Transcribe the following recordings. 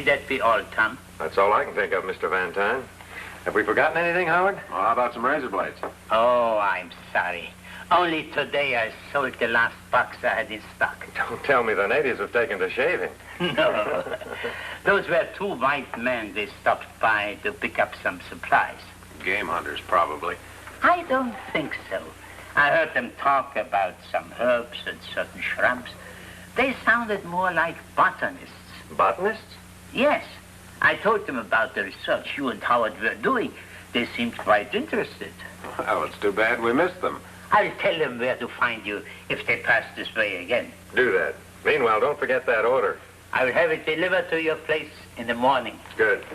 that be all, Tom? That's all I can think of, Mr. Van Tine. Have we forgotten anything, Howard? Well, how about some razor blades? Oh, I'm sorry. Only today I sold the last box I had in stock. Don't tell me the natives have taken to shaving. No. Those were two white men. They stopped by to pick up some supplies. Game hunters, probably. I don't think so. I heard them talk about some herbs and certain shrubs. They sounded more like botanists. Botanists? Yes. I told them about the research you and Howard were doing. They seemed quite interested. Well, it's too bad we missed them. I'll tell them where to find you if they pass this way again. Do that. Meanwhile, don't forget that order. I will have it delivered to your place in the morning. Good.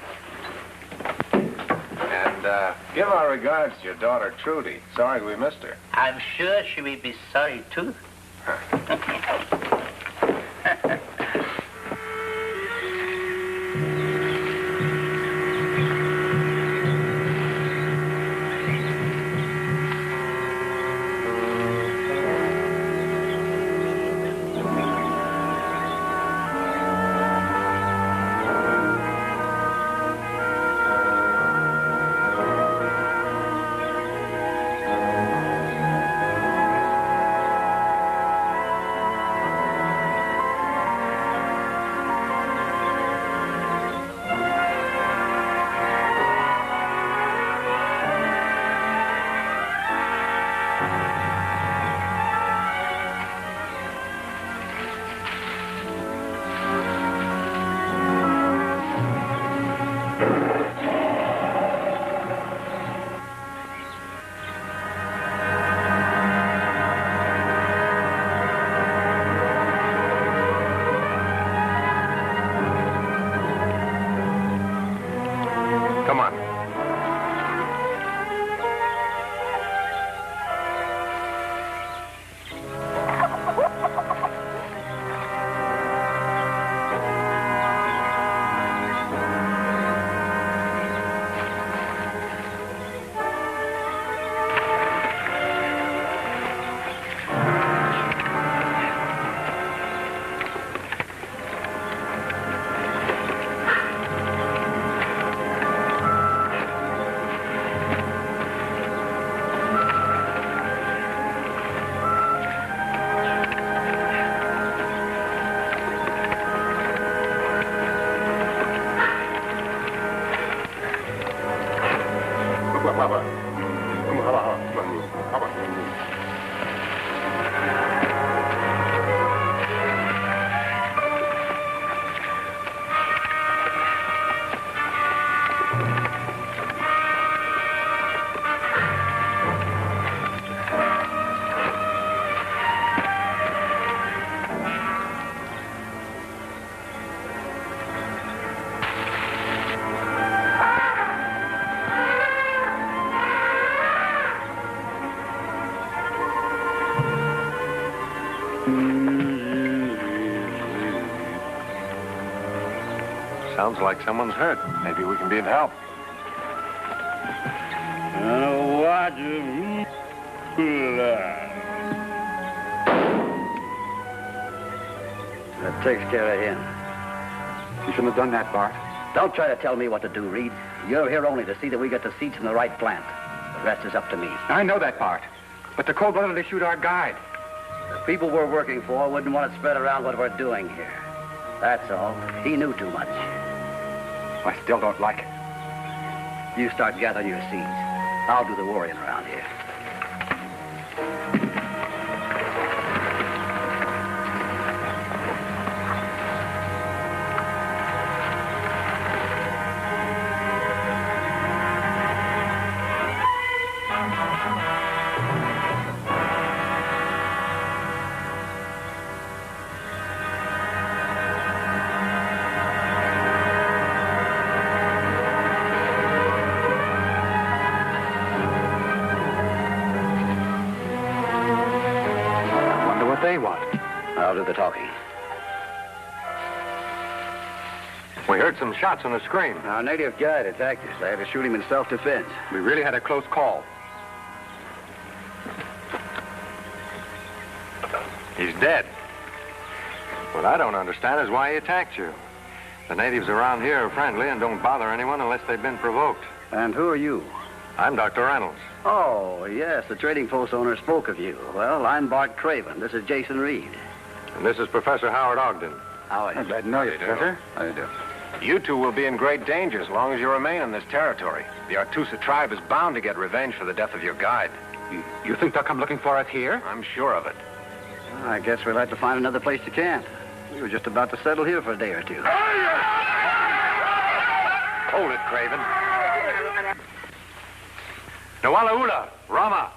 And give our regards to your daughter, Trudy. Sorry we missed her. I'm sure she will be sorry, too. Come on. Sounds like someone's hurt. Maybe we can be of help. That takes care of him. You shouldn't have done that, Bart. Don't try to tell me what to do, Reed. You're here only to see that we get the seeds from the right plant. The rest is up to me. I know that, Bart. But the cold-bloodedly shoot our guide. The people we're working for wouldn't want it spread around what we're doing here. That's all. He knew too much. I still don't like it. You start gathering your seeds. I'll do the worrying around here. They want. I'll do the talking. We heard some shots and a scream. Our native guide attacked us. I had to shoot him in self-defense. We really had a close call. He's dead. What I don't understand is why he attacked you. The natives around here are friendly and don't bother anyone unless they've been provoked. And who are you? I'm Dr. Reynolds. Oh, yes, the trading post owner spoke of you. Well, I'm Bart Craven. This is Jason Reed. And this is Professor Howard Ogden. Howard. I'm glad to know you, Professor. How do you do? You two will be in great danger as long as you remain in this territory. The Artusa tribe is bound to get revenge for the death of your guide. You think they'll come looking for us here? I'm sure of it. I guess we'll have to find another place to camp. We were just about to settle here for a day or two. Hold it, Craven. Nawala Ula, Rama.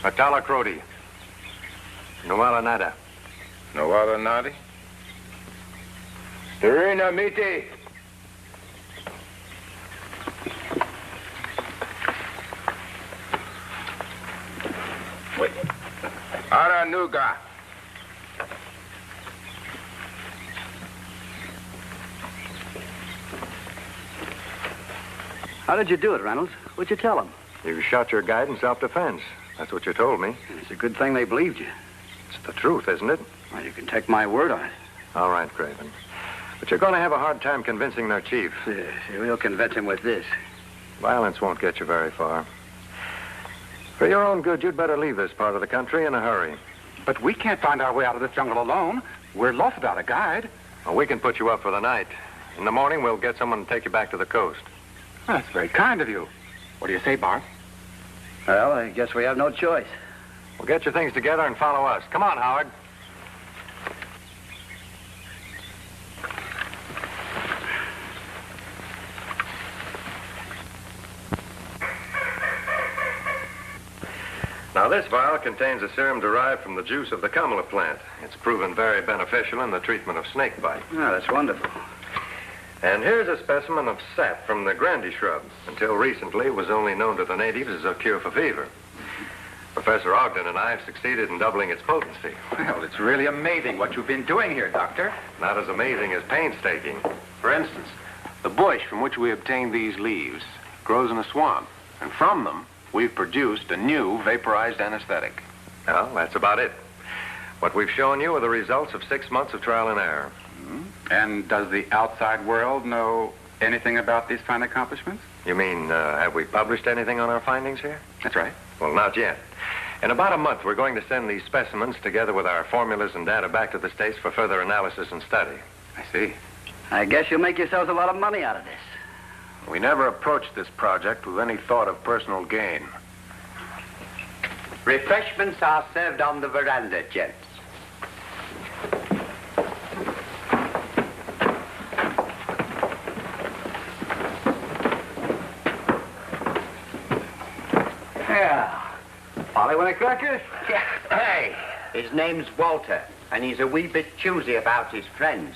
Atala Krodi. Nawala Nada. Nawala Nadi? Serena Miti. Aranuga. How did you do it, Reynolds? What'd you tell them? You shot your guide in self-defense. That's what you told me. It's a good thing they believed you. It's the truth, isn't it? Well, you can take my word on it. All right, Craven. But you're going to have a hard time convincing their chief. Yes, we'll convince him with this. Violence won't get you very far. For your own good, you'd better leave this part of the country in a hurry. But we can't find our way out of this jungle alone. We're lost without a guide. Well, we can put you up for the night. In the morning, we'll get someone to take you back to the coast. Well, that's very kind of you. What do you say, Bart? Well, I guess we have no choice. Well, get your things together and follow us. Come on, Howard. Now, this vial contains a serum derived from the juice of the kamala plant. It's proven very beneficial in the treatment of snake bite. Oh, that's wonderful. And here's a specimen of sap from the Grandy shrub. Until recently, it was only known to the natives as a cure for fever. Professor Ogden and I have succeeded in doubling its potency. Well, it's really amazing what you've been doing here, Doctor. Not as amazing as painstaking. For instance, the bush from which we obtained these leaves grows in a swamp, and from them, we've produced a new vaporized anesthetic. Well, that's about it. What we've shown you are the results of 6 months of trial and error. And does the outside world know anything about these fine accomplishments? You mean, have we published anything on our findings here? That's right. Well, not yet. In about a month, we're going to send these specimens together with our formulas and data back to the States for further analysis and study. I see. I guess you'll make yourselves a lot of money out of this. We never approached this project with any thought of personal gain. Refreshments are served on the veranda, gents. Yeah. Polly want a cracker? Yeah. Hey, his name's Walter, and he's a wee bit choosy about his friends.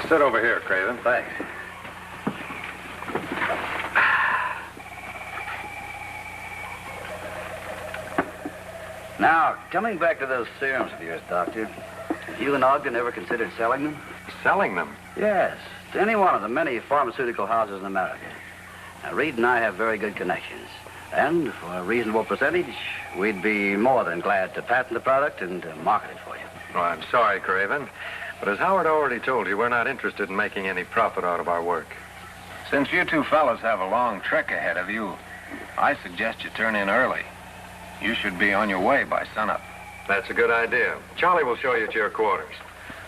Sit over here, Craven. Thanks. Now, coming back to those serums of yours, Doctor, have you and Ogden ever considered selling them? Selling them? Yes, to any one of the many pharmaceutical houses in America. Now, Reed and I have very good connections. And for a reasonable percentage, we'd be more than glad to patent the product and market it for you. Oh, I'm sorry, Craven. But as Howard already told you, we're not interested in making any profit out of our work. Since you two fellas have a long trek ahead of you, I suggest you turn in early. You should be on your way by sunup. That's a good idea. Charlie will show you to your quarters.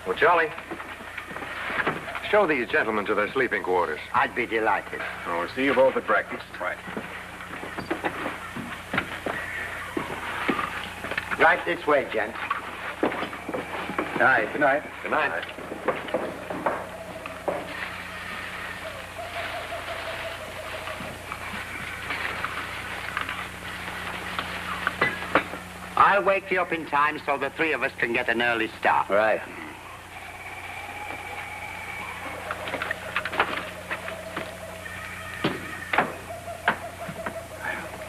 Well, Charlie, show these gentlemen to their sleeping quarters. I'd be delighted. Oh, we'll see you both at breakfast. Right. Right this way, gents. Night. Good night. Good night. I'll wake you up in time so the three of us can get an early start. Right.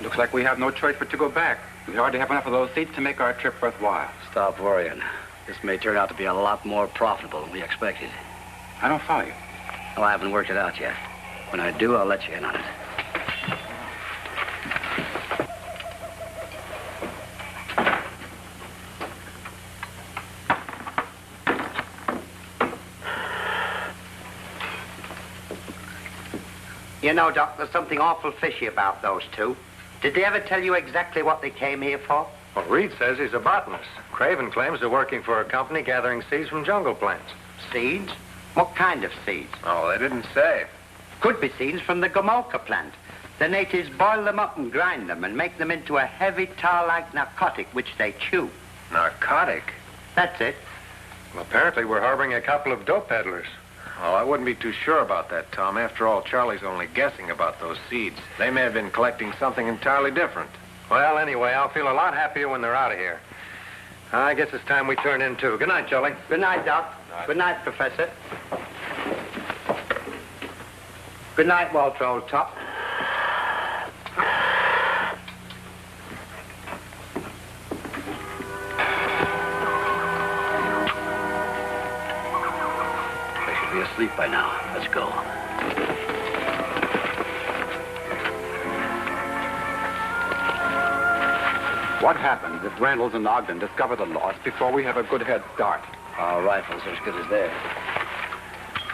Looks like we have no choice but to go back. We hardly have enough of those seats to make our trip worthwhile. Stop worrying. This may turn out to be a lot more profitable than we expected. I don't follow you. Well, I haven't worked it out yet. When I do, I'll let you in on it. You know, Doc, there's something awful fishy about those two. Did they ever tell you exactly what they came here for? Well, Reed says he's a botanist. Craven claims they're working for a company gathering seeds from jungle plants. Seeds? What kind of seeds? Oh, they didn't say. Could be seeds from the Gomolka plant. The natives boil them up and grind them and make them into a heavy tar-like narcotic which they chew. Narcotic? That's it. Well, apparently we're harboring a couple of dope peddlers. Oh, I wouldn't be too sure about that, Tom. After all, Charlie's only guessing about those seeds. They may have been collecting something entirely different. Well, anyway, I'll feel a lot happier when they're out of here. I guess it's time we turn in, too. Good night, Charlie. Good night, Doc. Good night, Professor. Good night, Walter, old top. They should be asleep by now. Let's go. What happens if Reynolds and Ogden discover the loss before we have a good head start? Our rifles are as good as theirs.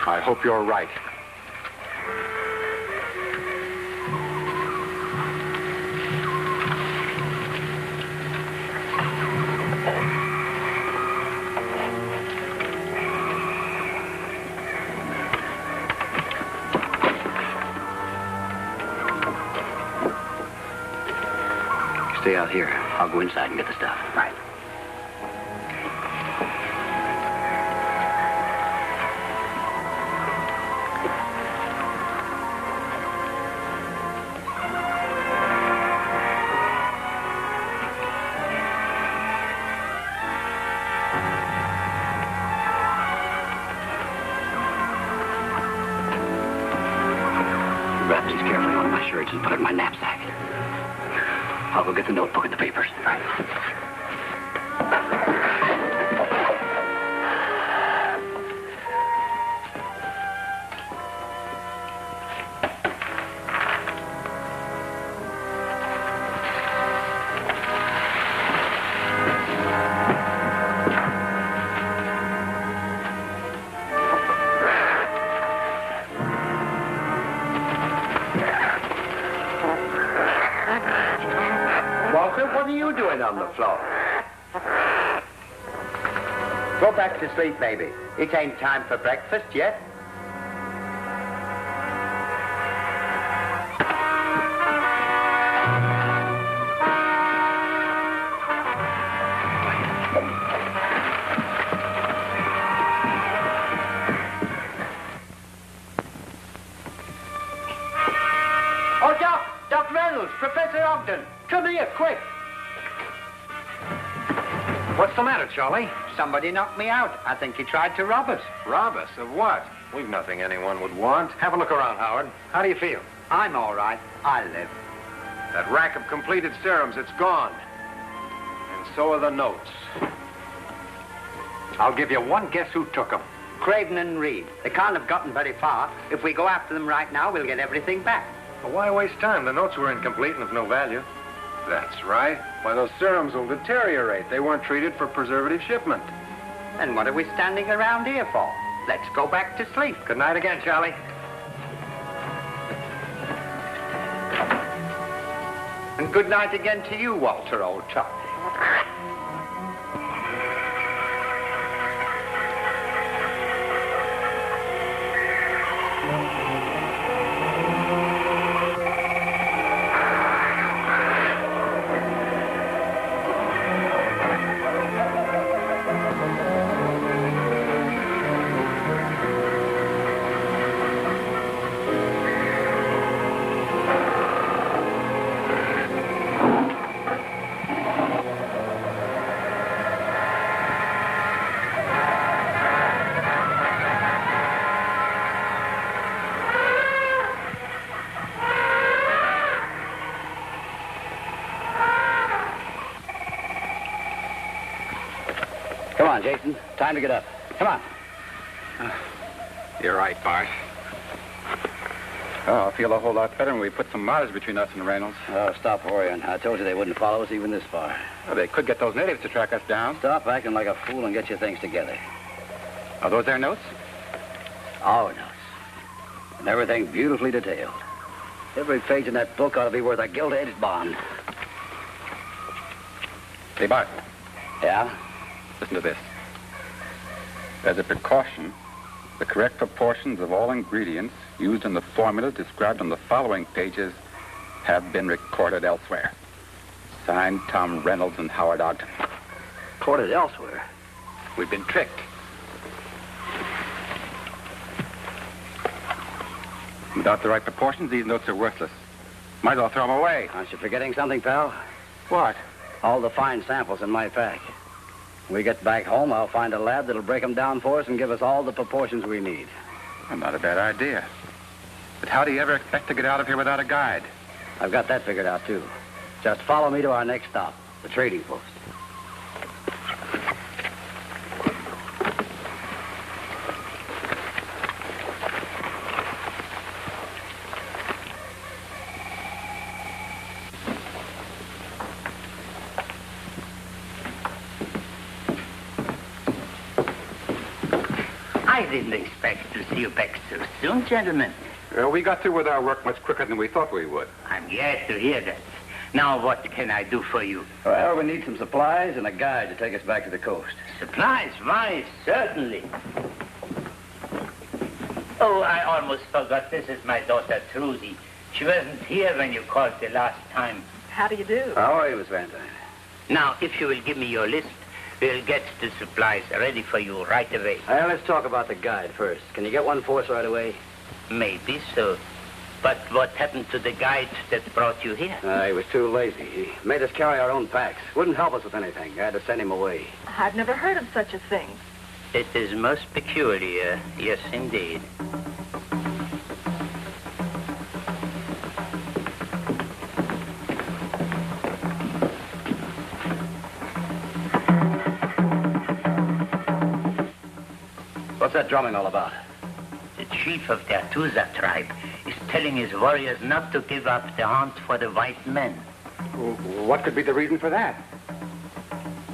I hope you're right. Stay out here. I'll go inside and get the stuff. Right. Wrap these carefully on my shirts and put it in my knapsack. I'll go get the notebook and the papers. Right. Walter, what are you doing on the floor? Go back to sleep, baby. It ain't time for breakfast yet. Oh, Doc Reynolds, Professor Ogden, come here, quick. What's the matter, Charlie? Somebody knocked me out. I think he tried to rob us. Rob us of what? We've nothing anyone would want. Have a look around, Howard. How do you feel? I'm all right. I live. That rack of completed serums, it's gone. And so are the notes. I'll give you one guess who took them. Craven and Reed. They can't have gotten very far. If we go after them right now, we'll get everything back. Well, why waste time? The notes were incomplete and of no value. That's right. Why, those serums will deteriorate. They weren't treated for preservative shipment. Then what are we standing around here for? Let's go back to sleep. Good night again, Charlie. And good night again to you, Walter, old top. Come on, Jason. Time to get up. Come on. You're right, Bart. Oh, I feel a whole lot better when we put some miles between us and Reynolds. Oh, stop worrying. I told you they wouldn't follow us even this far. Well, they could get those natives to track us down. Stop acting like a fool and get your things together. Are those their notes? Our notes. And everything beautifully detailed. Every page in that book ought to be worth a gilt-edged bond. Hey, Bart, Yeah? listen to this. As a precaution, the correct proportions of all ingredients used in the formula described on the following pages have been recorded elsewhere. Signed, Tom Reynolds and Howard Ogden. Recorded elsewhere. We've been tricked. Without the right proportions, these notes are worthless. Might as well throw them away. Aren't you forgetting something, pal? What? All the fine samples in my pack. When we get back home, I'll find a lab that'll break them down for us and give us all the proportions we need. Well, not a bad idea. But how do you ever expect to get out of here without a guide? I've got that figured out, too. Just follow me to our next stop, the trading post. I didn't expect to see you back so soon, gentlemen. We got through with our work much quicker than we thought we would. I'm glad to hear that. Now, what can I do for you? Well, we need some supplies and a guide to take us back to the coast. Supplies? Why, certainly. Oh, I almost forgot. This is my daughter, Trudy. She wasn't here when you called the last time. How do you do? How are you, Miss Van Dyne? Now, if you will give me your list, we'll get the supplies ready for you right away. Well, let's talk about the guide first. Can you get one for us right away? Maybe so. But what happened to the guide that brought you here? He was too lazy. He made us carry our own packs. Wouldn't help us with anything. I had to send him away. I've never heard of such a thing. It is most peculiar. Yes, indeed. What's that drumming all about? The chief of the Atusa tribe is telling his warriors not to give up the hunt for the white men. What could be the reason for that?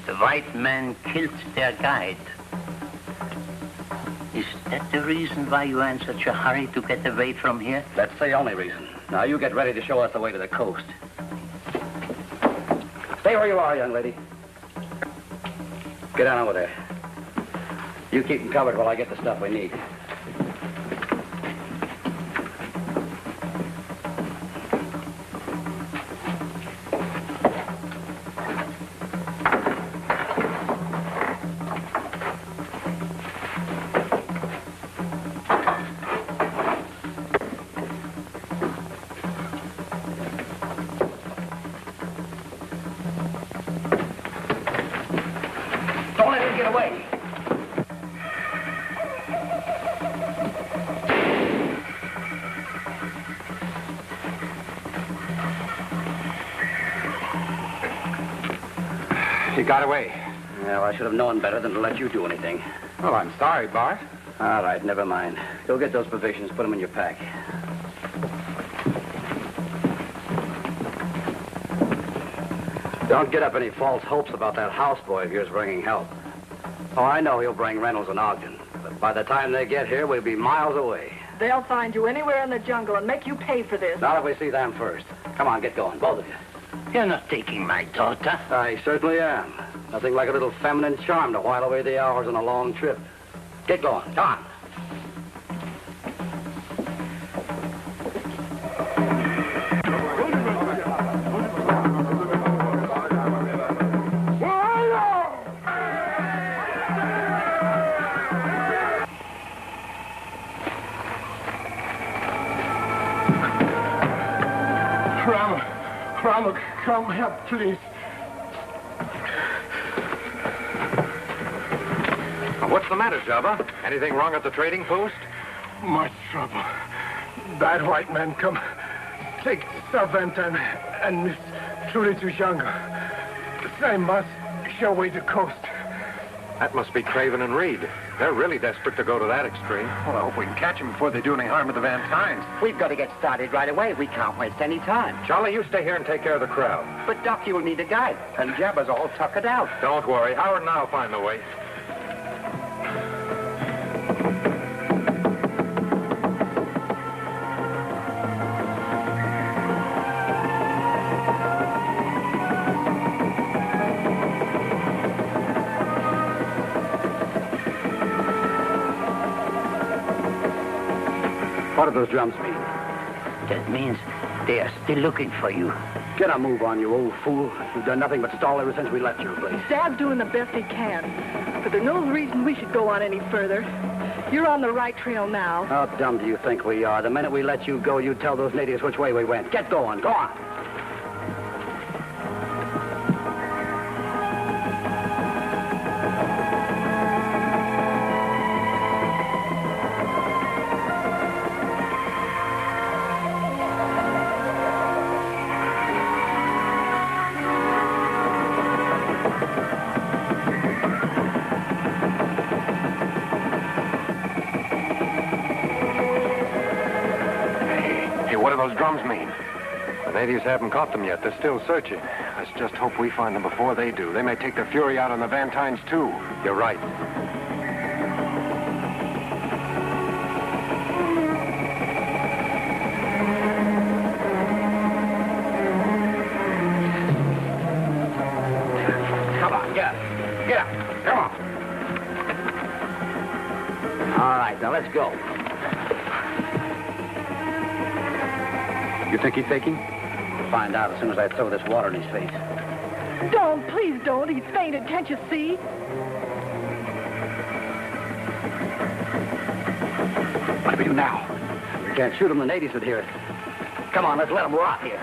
The white men killed their guide. Is that the reason why you are in such a hurry to get away from here? That's the only reason. Now, you get ready to show us the way to the coast. Stay where you are, young lady. Get on over there. You keep them covered while I get the stuff we need. Don't let him get away. He got away. Well, I should have known better than to let you do anything. Well, I'm sorry, Bart. All right, never mind. Go get those provisions, put them in your pack. Don't get up any false hopes about that houseboy of yours bringing help. Oh, I know he'll bring Reynolds and Ogden. But by the time they get here, we'll be miles away. They'll find you anywhere in the jungle and make you pay for this. Not if we see them first. Come on, get going, both of you. You're not taking my daughter. I certainly am. Nothing like a little feminine charm to while away the hours on a long trip. Get going. Come on. Ramar, come help, please. What's the matter, Jabba? Anything wrong at the trading post? Much trouble. Bad white man come. Take Servant and Miss Trudy to jungle. They must show way to coast. That must be Craven and Reed. They're really desperate to go to that extreme. Well, I hope we can catch them before they do any harm to the Van Tynes. We've got to get started right away. We can't waste any time. Charlie, you stay here and take care of the crowd. But, Doc, you'll need a guide. And Jabba's all tuckered out. Don't worry. Howard and I'll find the way. What do those drums mean? That means they are still looking for you. Get a move on, you old fool. You've done nothing but stall ever since we left your place. Dad's doing the best he can, but there's no reason we should go on any further. You're on the right trail now. How dumb do you think we are? The minute we let you go, you'd tell those natives which way we went. Get going. Go on. What do those drums mean? The natives haven't caught them yet. They're still searching. Let's just hope we find them before they do. They may take their fury out on the Vantines, too. You're right. Come on, get up. Get up. Come on. All right, now let's go. You think he's faking? We'll find out as soon as I throw this water in his face. Don't, please don't. He's fainted, can't you see? What do we do now? We can't shoot him. The natives would hear it. Come on, let's let him rot here.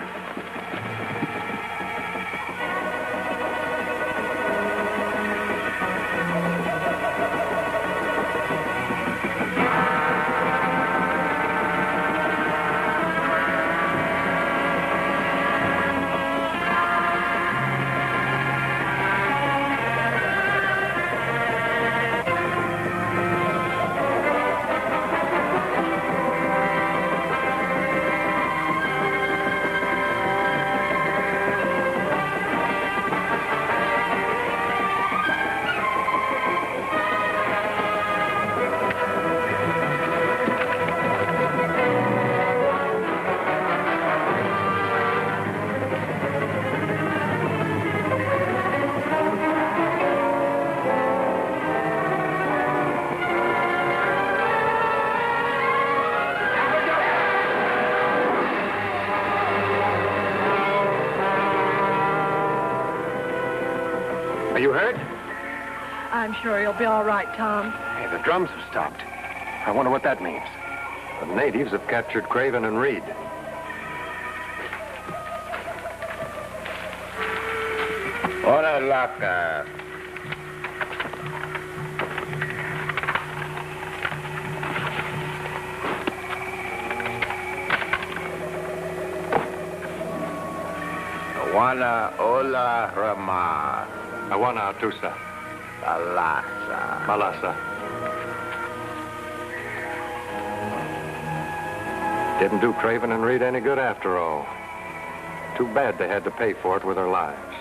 Are you hurt? I'm sure he'll be all right, Tom. Hey, the drums have stopped. I wonder what that means. The natives have captured Craven and Reed. Hola, loca. Juana, hola, Ramar. Awana Atusa. Alasa. Malasa. Didn't do Craven and Reed any good after all. Too bad they had to pay for it with their lives.